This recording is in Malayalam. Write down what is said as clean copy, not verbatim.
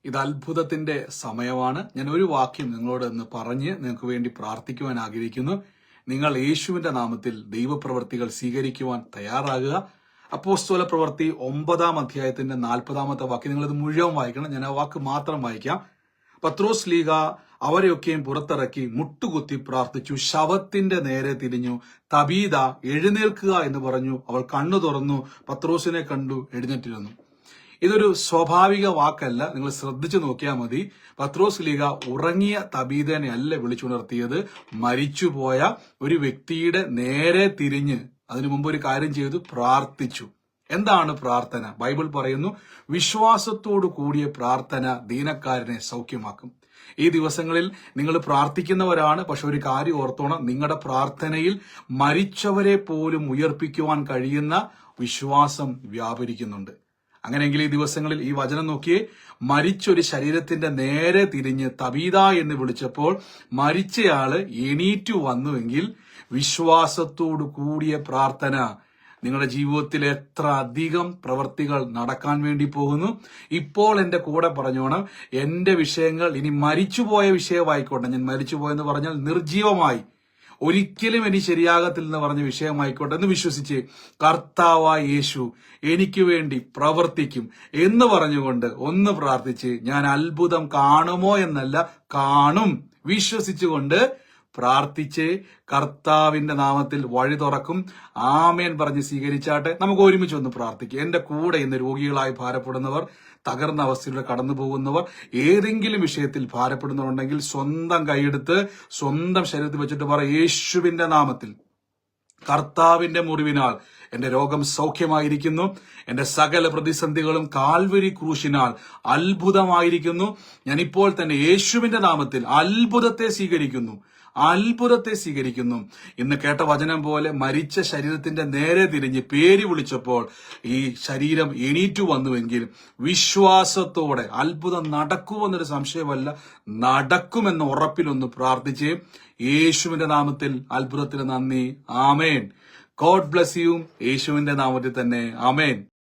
ഇത് അത്ഭുതത്തിന്റെ സമയമാണ്. ഞാൻ ഒരു വാക്യം നിങ്ങളോട് ഇന്ന് പറഞ്ഞ് നിങ്ങൾക്ക് വേണ്ടി പ്രാർത്ഥിക്കുവാൻ ആഗ്രഹിക്കുന്നു. നിങ്ങൾ യേശുവിന്റെ നാമത്തിൽ ദൈവപ്രവർത്തികൾ സ്വീകരിക്കുവാൻ തയ്യാറാകുക. അപ്പോസ്തല പ്രവൃത്തി 9-ാം അധ്യായത്തിന്റെ 40-ാമത്തെ വാക്യം നിങ്ങളിത് മുഴുവൻ വായിക്കണം. ഞാൻ ആ വാക്ക് മാത്രം വായിക്കാം. പത്രോസ് ലീഗ അവരെയൊക്കെയും പുറത്തിറക്കി മുട്ടുകുത്തി പ്രാർത്ഥിച്ചു. ശവത്തിന്റെ നേരെ തിരിഞ്ഞു, തബീത എഴുന്നേൽക്കുക എന്ന് പറഞ്ഞു. അവൾ കണ്ണു തുറന്നു, പത്രോസിനെ കണ്ടു, എഴുന്നേറ്റിരുന്നു. ഇതൊരു സ്വാഭാവിക വാക്കല്ല. നിങ്ങൾ ശ്രദ്ധിച്ചു നോക്കിയാൽ മതി. പത്രോസ് ലീഗ ഉറങ്ങിയ തബീതനെ അല്ല വിളിച്ചുണർത്തിയത്. മരിച്ചുപോയ ഒരു വ്യക്തിയുടെ നേരെ തിരിഞ്ഞ് അതിനു മുമ്പ് ഒരു കാര്യം ചെയ്തു, പ്രാർത്ഥിച്ചു. എന്താണ് പ്രാർത്ഥന? ബൈബിൾ പറയുന്നു, വിശ്വാസത്തോടു കൂടിയ പ്രാർത്ഥന ദീനക്കാരനെ സൗഖ്യമാക്കും. ഈ ദിവസങ്ങളിൽ നിങ്ങൾ പ്രാർത്ഥിക്കുന്നവരാണ്. പക്ഷെ ഒരു കാര്യം ഓർത്തോണം, നിങ്ങളുടെ പ്രാർത്ഥനയിൽ മരിച്ചവരെ പോലും ഉയർപ്പിക്കുവാൻ കഴിയുന്ന വിശ്വാസം വ്യാപരിക്കുന്നുണ്ട്. അങ്ങനെയെങ്കിൽ ഈ ദിവസങ്ങളിൽ ഈ വചനം നോക്കിയേ. മരിച്ചൊരു ശരീരത്തിന്റെ നേരെ തിരിഞ്ഞ് തബീത എന്ന് വിളിച്ചപ്പോൾ മരിച്ചയാള് എണീറ്റു വന്നുവെങ്കിൽ വിശ്വാസത്തോടു കൂടിയ പ്രാർത്ഥന നിങ്ങളുടെ ജീവിതത്തിൽ എത്ര അധികം പ്രവർത്തികൾ നടക്കാൻ വേണ്ടി പോകുന്നു. ഇപ്പോൾ എന്റെ കൂടെ പറഞ്ഞോണം, എന്റെ വിഷയങ്ങൾ ഇനി മരിച്ചുപോയ വിഷയമായിക്കോട്ടെ. ഞാൻ മരിച്ചുപോയെന്ന് പറഞ്ഞാൽ നിർജീവമായി, ഒരിക്കലും ഇനി ശരിയാകത്തില്ലെന്ന് പറഞ്ഞ വിഷയമായിക്കോട്ടെ എന്ന് വിശ്വസിച്ച് കർത്താവായ യേശു എനിക്ക് വേണ്ടി പ്രവർത്തിക്കും എന്ന് പറഞ്ഞുകൊണ്ട് ഒന്ന് പ്രാർത്ഥിച്ച്, ഞാൻ അത്ഭുതം കാണുമോ എന്നല്ല, കാണും വിശ്വസിച്ചുകൊണ്ട് പ്രാർത്ഥിച്ച് കർത്താവിന്റെ നാമത്തിൽ വഴി തുറക്കും. ആമേൻ പറഞ്ഞ് സ്വീകരിച്ചാട്ടെ. നമുക്ക് ഒരുമിച്ച് ഒന്ന് പ്രാർത്ഥിക്കാം. എന്റെ കൂടെ ഇന്ന് രോഗികളായി ഭാരപ്പെടുന്നവർ, തകർന്ന അവസ്ഥയിലൂടെ കടന്നു പോകുന്നവർ, ഏതെങ്കിലും വിഷയത്തിൽ ഭാരപ്പെടുന്നവരുണ്ടെങ്കിൽ സ്വന്തം കൈയെടുത്ത് സ്വന്തം ശരീരത്തിൽ വെച്ചിട്ട് പറ, യേശുവിന്റെ നാമത്തിൽ കർത്താവിന്റെ മുറിവിനാൽ എന്റെ രോഗം സൗഖ്യമായിരിക്കുന്നു. എന്റെ സകല പ്രതിസന്ധികളും കാൽവരി ക്രൂശിനാൽ അത്ഭുതമായിരിക്കുന്നു. ഞാനിപ്പോൾ തന്നെ യേശുവിന്റെ നാമത്തിൽ അത്ഭുതത്തെ സ്വീകരിക്കുന്നു. ഇന്ന് കേട്ട വചനം പോലെ മരിച്ച ശരീരത്തിന്റെ നേരെ തിരിഞ്ഞ് പേര് വിളിച്ചപ്പോൾ ഈ ശരീരം എണീറ്റു വന്നുവെങ്കിൽ വിശ്വാസത്തോടെ അത്ഭുതം നടക്കുമെന്നൊരു സംശയമല്ല, നടക്കുമെന്ന ഉറപ്പിലൊന്ന് പ്രാർത്ഥിച്ച് യേശുവിന്റെ നാമത്തിൽ അത്ഭുതത്തിന് നന്ദി. ആമേൻ. God bless you. യേശുവിന്റെ നാമത്തിൽ തന്നെ. ആമേൻ.